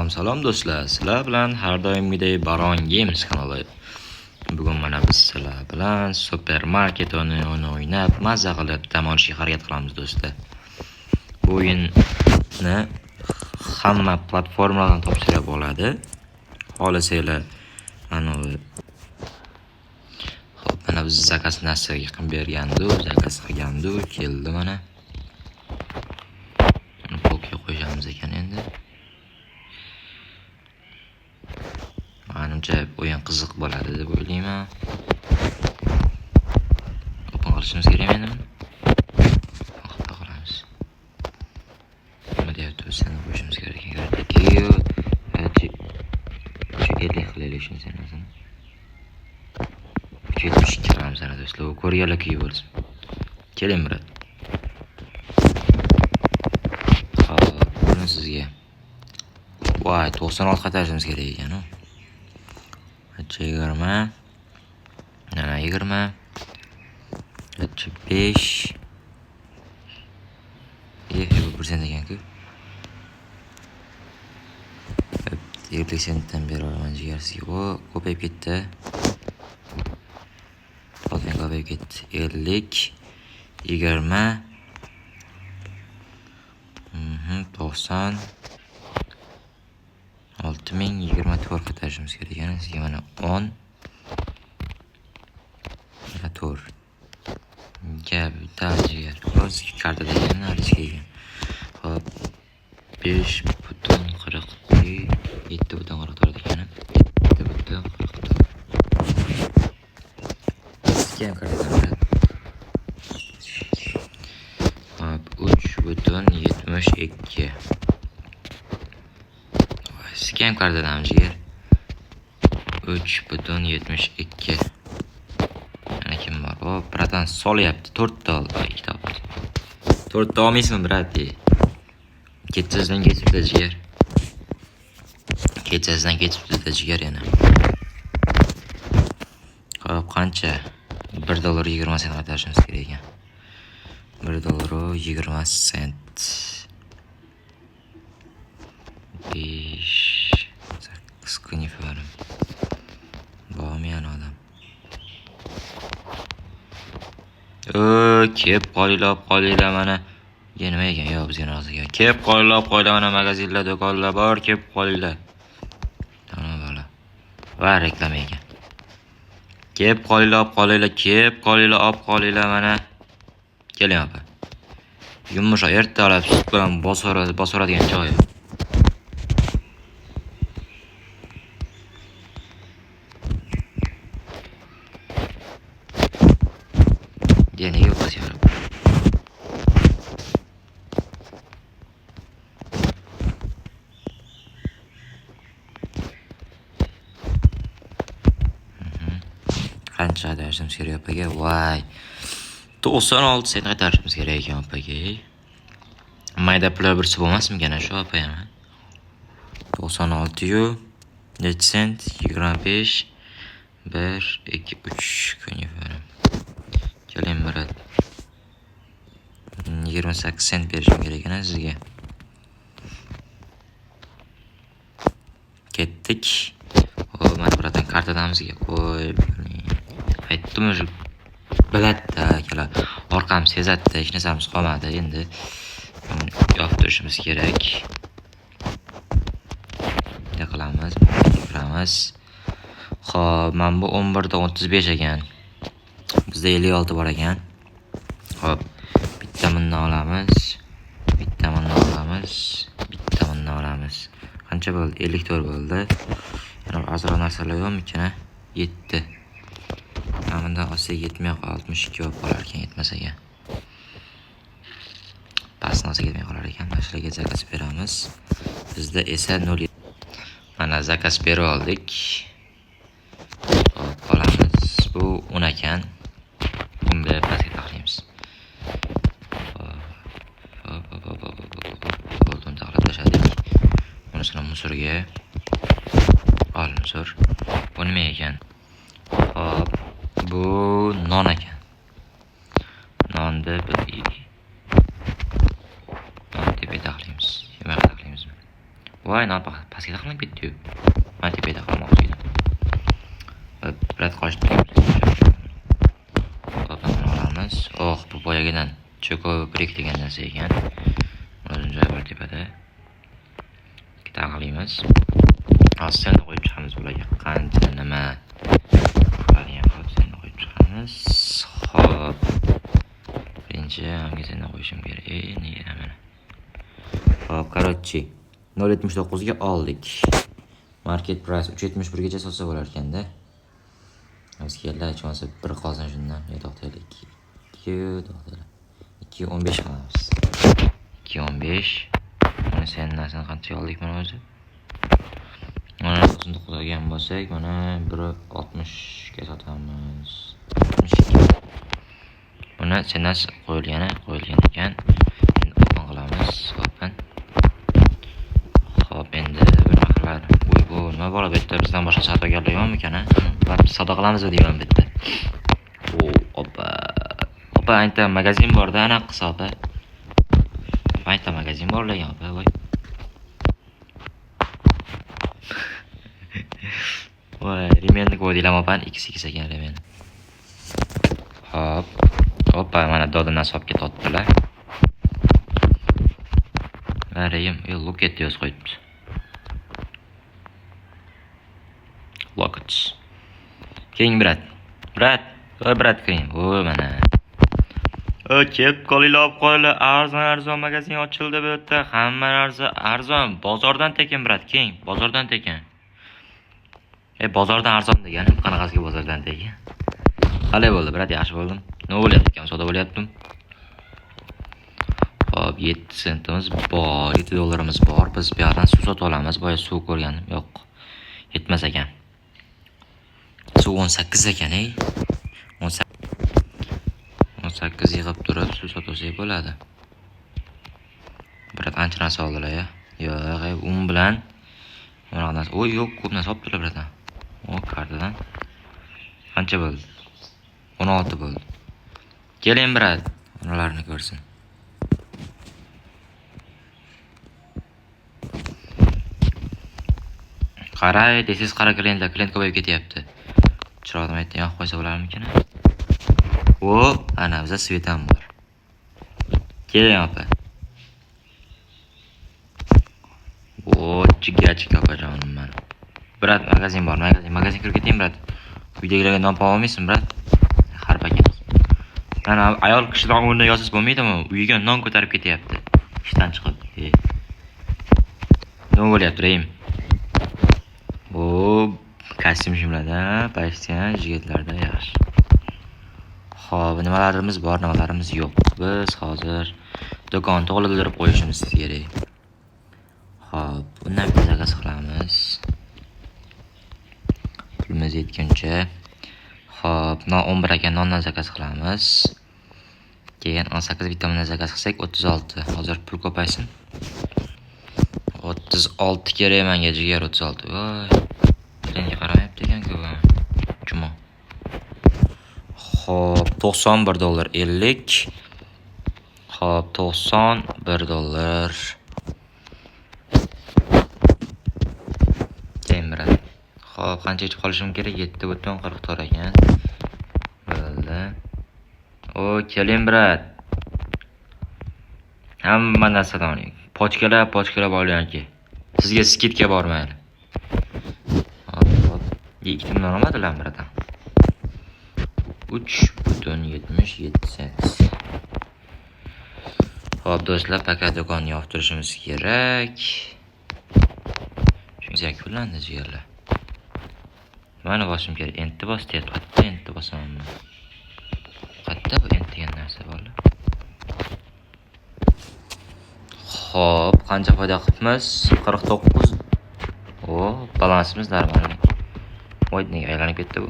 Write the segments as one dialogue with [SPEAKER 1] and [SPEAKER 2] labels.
[SPEAKER 1] Salom do'stlar. Sizlar bilan har doimgidek Baron Games kanali. Bugun mana biz sizlar bilan supermarket o'yinini o'ynab, mazza qilib dam olishga harakat qilamiz do'stlar. Bu o'yinni hamma platformalardan topshirib bo'ladi. Xohlasanglar mana biz zakaz narsaga qilib bergandu, zakaz qilgandu, keldi mana. Blokga qo'yamiz ekan endi. Menimcha o'yin qiziq bo'ladi deb o'ylayman. Open qilishimiz kerak endi. Open qilamiz. Nima deyapti? Seni qo'yishimiz kerak ekan. Chekellik qilaylik shuni sanasini. 72 qilamiz ana do'stlar. Ko'rganlar kuyi bo'lsin. Keling birat. Buni sizga. Voy, 96 qatarishimiz kerak ekan-ku. 20, mana 20, 5, bu % ekan-ku. 50 sentdan beri olaman jigarsiga. Ko'payib ketdi. Qolgan ko'payib ketdi. 50, 20, 90, 6024 qatarishimiz kerak ekan. Sizga mana 10, mana 4. Gap jigar. Hozir kartada ekan, arichga ekan. Hop, 5.42, 7.44 ekan. 7.44. Sizga ham kartada. Hop, 3.72. Sizga ham kartadan jigar. 3.72. Mana kim bor? O, biratan solyapti. 4 ta oldi, 2 ta oldi. 4 ta olmaysizmi, brati? Kechasidan ketibdi jigar. Kechasidan ketibdi jigar yana. Hop, qancha? $1.20 qatarishimiz kerak ekan. $1.20. 5 qisqini farim. Bormayan odam. Kep qolinglar mana. Nima ekan? Yo'q, bizga noroziga. Kep qolinglar mana magazinlar, do'konlar bor, kep qolinglar. Ana bola. Va reklama ekan. Kep qolinglar, olib qolinglar mana. Keling opa. Yumshoq ertalab sut bilan bosoradigan joy. Yana yo'q bosyapti. Qancha qatarishimiz kerak opaga? Voy. 96 sent qatarishimiz kerak ekan opaga. Mayda pullar birsi bo'lmasmikan shu opa ham? 96 yu 7 sent, 25, 1, 2, 3 kuniga farim. Keling birat. 28 sent berishim kerak ekan sizga. Ketdik. Hop, mana biratan kartadamizga qo'y. Aytdim o'sha bilatda akalar. Orqam sezatdi, hech narsamiz qolmadi. Endi yoptirishimiz kerak. Qilamiz, ko'ramiz. Xo'p, men bu 11.35 ekan. Bizda 56 bor ekan. Xo'p, bitta bundan olamiz. Bitta bundan olamiz. Qancha bo'ldi? 54 bo'ldi. Yana ozroq narsalar yo'qmikan? 7. Mana olsa 62 olib qolar ekan, yetmasa ekan. Pastnosa ketmay qolar ekan. Mashinaga zakaz beramiz. Bizda esa 0. Mana zakaz berib oldik. Hop, olamiz. Bu 10 ekan. Bunda pastga taqlaymiz. Bo'ldim, taqlab tashladik. Bunisini musorga. Ol musor. Bu nima ekan? Hop, bu non ekan. Nonni bir non deb taqlaymiz. Yemak taqlaymizmi? Voy, napa pastga taqilib ketdi-yu. Men tepada qolmoqchi edim. Birat qochdi. Qopni olamiz. Oh, bu boyagidan cho'ko prik degan narsa ekan. O'zini joyi bor tepada. Ikkita qilamiz. Aslan qo'yib chiqamiz bularga. Qancha nima qiladigan qilib qo'yib chiqamiz. Xo'p. Birinchi hamga qo'yishim kerak. Nega mana? Xo'p, короче, 0.79 ga oldik. Market price 3.71 gacha sotsa bo'lar ekanda. Askerlar chonsa bir qolsin shundan. Yo, to'xtaylik. 2.15 qilamiz. 2.15. Mana sen narsani qancha oldik mana o'zi? Mana o'zini qo'ygan bo'lsak, mana 1.60 ga sotamiz. 62. Buni senas qo'yilgan ekan. Endi open qilamiz. Open. Xo'p, endi nima qilar? Bu nima bo'la bitta bizdan boshqa savdogarlar yo'qmikan, ha? Biz savdo qilamiz deyman bitta. Opa, ayta magazin bor-da, aniq hisobi. Ayta magazin borlar-ku, voy. Voy, remenni qo'ydinglar opan, x ekan remen. Hop. Opa, mana dodini hisobga totdilar. Marayim, look at yoz qo'yibdi. Lockets. Keyin brat, keyin. Mana. Kelib qolinglar, arzon magazin ochildi bu yerda. Hamma arzon, bozordan tekin brat, keyin, bozordan tekin. Bozordan arzon deganim, qanaqasiga bozordan tekin? Qalay bo'ldi brat, yaxshi bo'ldim. Nima bo'lyapti ekan, savdo bo'lyaptim. Hop, 7 sentimiz bor, 7 dollarimiz bor. Biz bu yerdan suv sotib olamiz. Boya suv ko'rganim yo'q. Yetmas ekan. Suv 18 ekan, 18 yig'ib turib suv sotsak bo'ladi. Brat ancha narsa oldilar ya. Yo'q, un bilan mana narsa. Yo'q, ko'p narsa olibdilar brat. Kartadan. Qancha bo'ldi? 16 bo'ldi. Keling brat, ularni ko'rsin. Qaray, desiz qara klientlar, klient ko'payib ketyapti. Chiroqni aytdim, yo'q qo'ysa bo'larmikin? Ana bizda svetam bor. Keling opa. Chigga opajonim mana. Brat, magazin bor, magazin kirib keting brat. Uydagilarga non olmaysan brat? Har paket. Mana ayol kishidan o'rniga yozsiz bo'lmaydimi? Uyiga non ko'tarib ketyapti. Ishdan chiqib. Nima bo'lyapti, reyim? Kostyum shimlarda, pashtian yigitlarda yaxshi. Xo'p, nimalarimiz bor, nimalarimiz yo'q. Biz hozir do'konni to'g'rildirib qo'yishimiz kerak. Xo'p, bundan zakaz qilamiz. Pulimiz yetguncha. Xo'p, 11 ekan, nondan zakaz qilamiz. Keyin 18 vitamindan zakaz qilsak 36. Hozir pul ko'paysin. 36 kerak menga, jigar 36. Voy. Menga qaramayapti ekan-ku. Juma. Xo'p, 91 dollar 50. Xo'p, 91 dollar. Temir. Xo'p, qancha ichib qolishim kerak? 7.44 ekan. Bo'ldi. Keling brat. Hamma narsadan oling. Pochkalar borlarki. Sizga skidka bormaydi. Hop. 2 ming olmadilar brat. 3.77 sent. Hop do'stlar, pakat do'konni yoptirishimiz kerak. Shunga yakunlandi jigarlar. Mana boshim kerak. Endi bosyapti. Qatta endi bosaman. Qatta bu endi degan narsa borlar. Hop, qancha foyda qilibmiz? 49. Balansimiz normal. Voy, nega aylanib ketdi bu?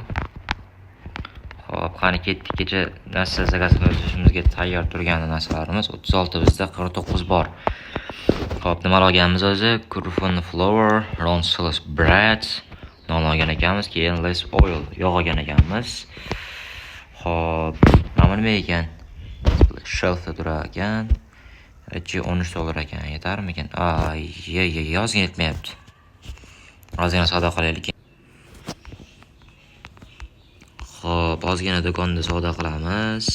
[SPEAKER 1] Hop, qani ketdik. Kecha narsa zakaz qilishimizga tayyor turgan narsalarimiz 36, bizda 49 bor. Hop, nima olganmiz o'zi? Kurfun flour, Ronseless bread, non olgan ekanmiz, keyin less oil, yog' olgan ekanmiz. Hop, nima ekan? Shelfda turar ekan. Aytchi 13 dollar ekan. Yetarmikan? Ay, yozgan yetmayapti. Ozgina savdo qilaylik. Xo'p, ozgina do'konda savdo qilamiz.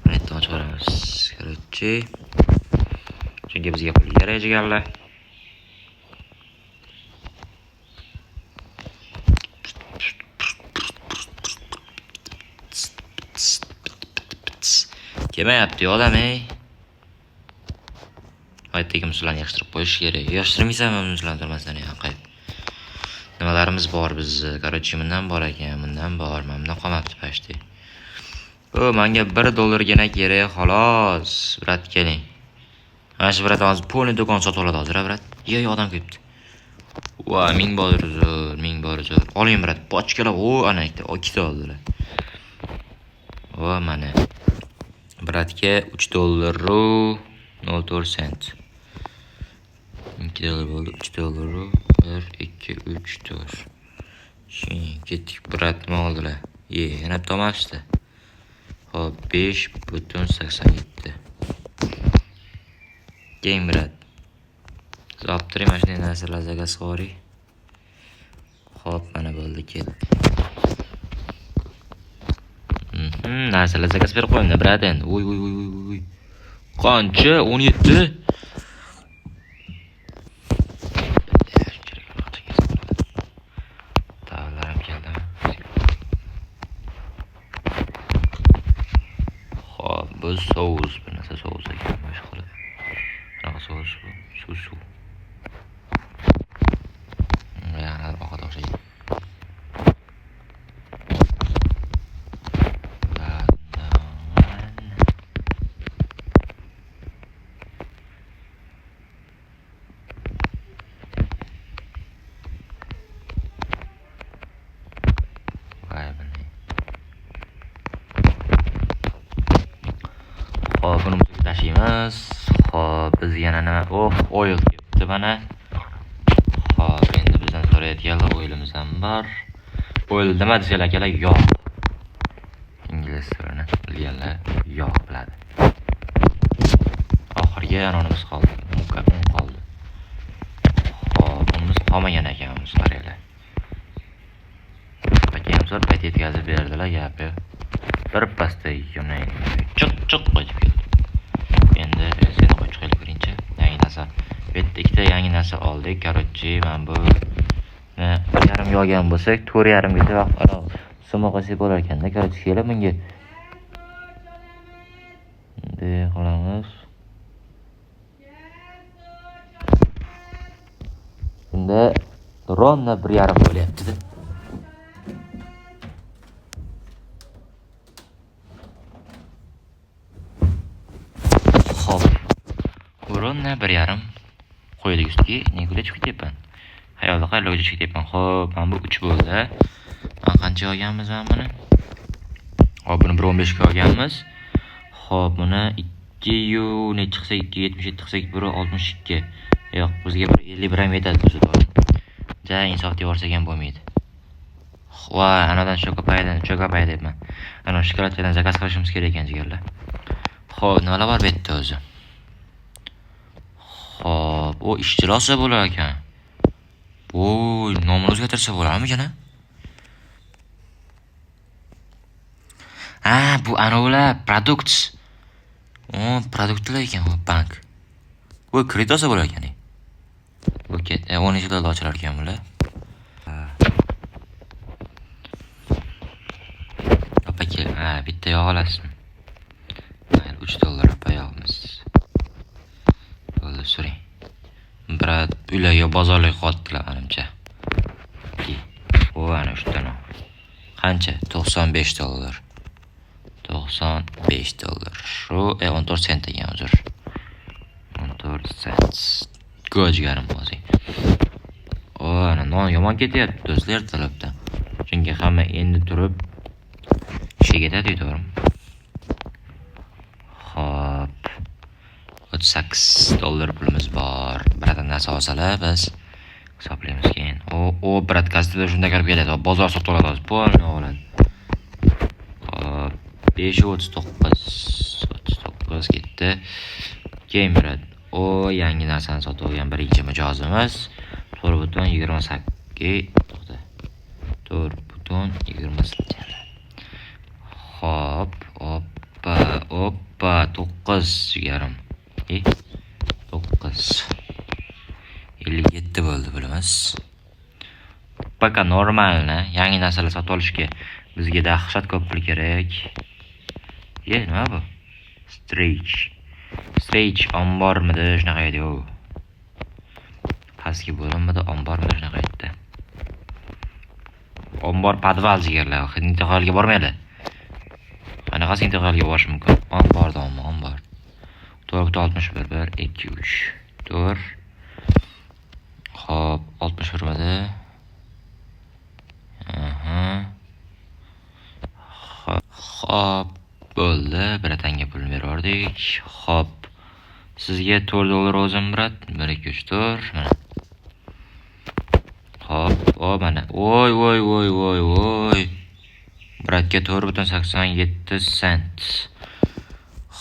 [SPEAKER 1] Aytdan chiqaramiz. Короче, chunki bizga pul kerak. Kelmayapti odam-ey. Aytdagi musullarni yig'ishtirib qo'yish kerak. Yig'ishtirmaysanmi musullardan ya, qayt. Nimalarimiz bor bizni? Короче, bundan bor ekan, bundan bor. Mendan qolmabdi pashti. O, menga 1 dollargina kerak, xolos. Brat, keling. Mana shu brat hozir polni do'kon sotib oladi hozir, brat. Yo'q, odam kelibdi. Va 1000 bor zo'r, 1000 bor zo'r. Oling brat, pochkalar, o, ana ikkita, ikkita oldilar. Va mana. Bratga 3 dollar 04 sent. 2 dollar bo'ldi, 3 dollar 1, 2, 3, 4. Şimdi ketdik, brat, nima oldilar? Yana tomashdi. Hop, 5,87. Keng brat. Zoptiring mana shunday narsalar zagas qori. Hop, mana bo'ldi, keldi. Narsalar zagas berib qo'ydim, brat endi. Voy. Qancha? 17. Bu sous, bu narsa sous ekan, boshqa qilib. Qanaqa sous bu? Suv. Yana ovqat o'xshaydi. Hop, buni tashiymiz. Hop, biz yana nima? Oil ketdi mana. Hop, endi bizdan so'rayotganlar oilimiz ham bor. Oil nima desalar akalar, yo'q. Ingliz tilini bilganlar yo'q biladi. Oxirgi anonimiz qoldi. Qoldi. Hop, unimiz qolmagan ekanmiz qaranglar. Paketimiz payt yetkazib berdilar, gapi. Bir pasta yonay. Chiq qo'yib keldi. Endi seni qo'yib chiqaylik birinchi. Yangi narsa. Bu yerda ikkita yangi narsa oldik. Короче, men bu 1,5 yo'gan bo'lsak, 4,5 gacha vaqt ana summa qilsak bo'lar ekanda. Короче, kelib menga. Endi qolamiz. Endi ronna 1,5 bo'lyapti-da. Uronna 1,5 qo'ydik ustiga, nega chiqib ketyapman? Hayolda qayerga chiqib ketyapman? Xo'p, mana bu 3 bo'ldi. Mana qancha olganmiz mana buni? Hop, buni 1,15 ga olganmiz. Xo'p, buni 2 ne chiqsa 2,77 chiqsa 1,62. Yo'q, bizga 1,50 ham yetadi bizga. Ja, insof devorsak ham bo'lmaydi. Va, anadan cho'kapaydi deyapman. Ana shokoladdan zakaz qilishimiz kerak ekan jigarlar. Xo'p, nimalar bor bu yerda o'zi? Hop, o ishchirosa bo'lar ekan. Voy, nomini o'zgartirsa bo'larmikan-a? Bu anolar produkt. Produktlar ekan, bank. Voy, kreditosa bo'lar ekan. Okey, 10 yilda ochilar ekan bular. Opakel, bitta yog' olasizmi? 3 dollar payog'imiz. Bo'ldi, so'ring. Brat, ularga bozorlik qotdilar menimcha. O, ana shundan. Qancha? 95 dollar. 95 dollar. Shu 14 sent ekan hozir. 14 sent. Go'jgarim o'zing. Ana non yomon ketyapti do'stlar talabda. Chunki hamma endi turib ishiga ketadi, to'g'rimi? Xo'p. 38 dollar pulimiz bor. Bratdan narsa olsalar biz hisoblaymiz keyin. Brat kastada shunda kirib keladi. Bozor sotib oladi, polni oladi. Hop, 5,39 ketdi. Keyin beradi. O yangi narsani sotib olgan birinchi mijozimiz 4.28 to'xta. 4.28. Hop, oppa 9,5. 9. 57 bo'ldi bilamiz. Paka normalni yangi narsalar sotib olishga bizga dahshat ko'p pul kerak. Nima bu? Stage ombormidi shunaqa edi-ku. Pastki bo'limida ombormidi shunaqa edi. Ombor podval jigarlar, intiholiga bormaydi. Qanaqasi intiholiga borish mumkin? Ombor. 4.61 1 2 3 4. Hop, 60 urmadi. Hop, bo'ldi. Biratanga pul berardik. Hop. Sizga $4 o'zim brat. 1 2 3 4 mana. Hop, mana. Voy. Bratga 4.87 sent.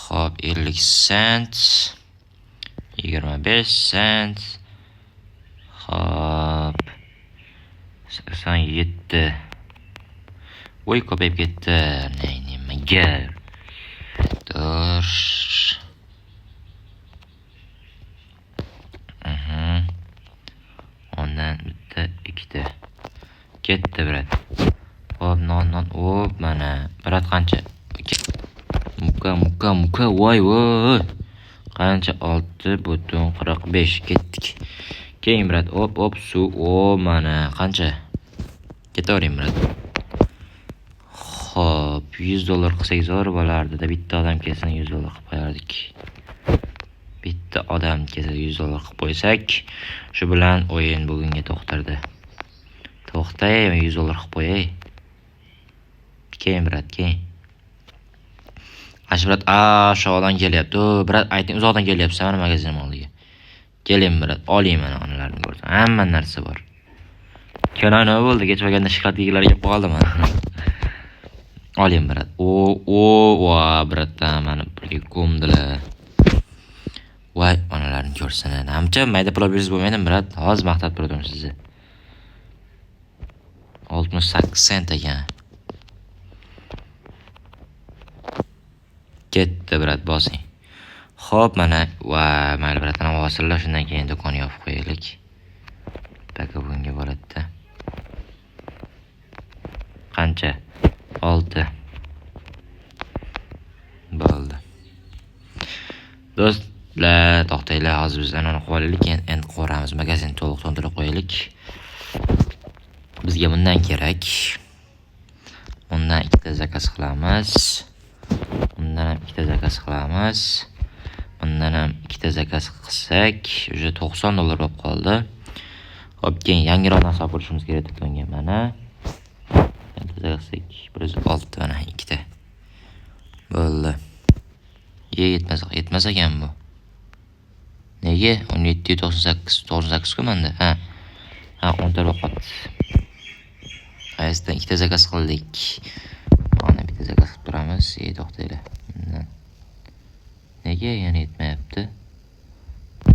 [SPEAKER 1] Hop, 50 sent. 25 sent. Hop. 87. Voy, ko'payib ketdi. Nimaga? 4. Ondan bitta, ikkita. Ketdi brat. Hop, non. Hop, mana. Brat qancha? Muka. Voy. Qancha? 6.45 ketdik. Keyin brat, hop, suv. Mana. Qancha? Ketavering brat. Hop, $100 qilsak zo'r bo'lardi-da. Bitta odam kelsa $100 qilib qo'yardik. Bitta odam kelsa $100 qilib qo'ysak, shu bilan o'yin bugunga to'xtardi. To'xtay, $100 qilib qo'yay. Keyin brat, keyin. Brat, shu odam kelyapti. Brat, ayting, uzoqdan kelyapsiz mana magazinim oldiga. Keling brat, oling mana onalarni ko'rsan. Hamma narsa bor. Keyin nima bo'ldi? Kechmaganda shikatligilar yeb qoldim. Oling brat. Bratda mana pulga ko'mdilar. Voy, onalarni ko'rsin. Namcha mayda pul bersiz bo'lmaydimi brat? Hozir maqtab turdim sizni. 68 sent ekan. Ketdi brat, bosing. Xo'p, mana mayli brat, ana vosillar shundan keyin do'konni yopib qo'yaylik. Paka bunga bo'ladi-da. Qancha? 6. Bo'ldi. Do'stlar, to'xtanglar, hozir biz anani qo'yaylik, endi qo'ramiz, magazin to'liq to'ndirib qo'yaylik. Bizga bundan kerak. Undan ikkita zakaz qilamiz. Bundan ham ikkita zakaz qilamiz. Bundan ham ikkita zakaz qilsak, уже $90 bo'lib qoldi. Xo'p, keyin yangiroq narsa olib olishimiz kerak do'konga. Mana. Endi zakazsak 106 mana ikkita. Bo'ldi. Yetmas ekan bu. Nega? 17.98 ku menda. Ha, 10 ta bo'lib qoldi. Ayasdan ikkita zakaz qildik. Mana bitta zakaz qilib turamiz. To'xtanglar. Nega yana yetmayapti?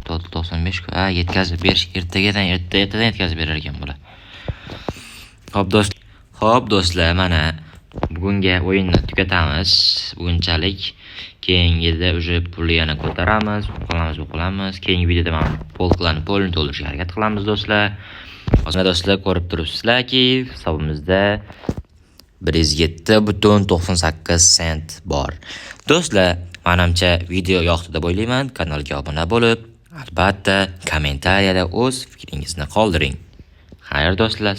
[SPEAKER 1] 95 ku. Yetkazib berish ertadan yetkazib berar ekan bular. Xo'p do'stlar, mana bugungi o'yinni tugatamiz. Bugunchalik. Keyingida уже pulni yana ko'taramiz, qilamiz. Keyingi videoda men polni to'ldirishga harakat qilamiz do'stlar. Hozir do'stlar ko'rib turibsizlarki, hisobimizda 107.98 sent bor. Do'stlar, menimcha video yoqdi deb o'ylayman. Kanalga obuna bo'lib, albatta kommentariyada o'z fikringizni qoldiring. Xayr do'stlar.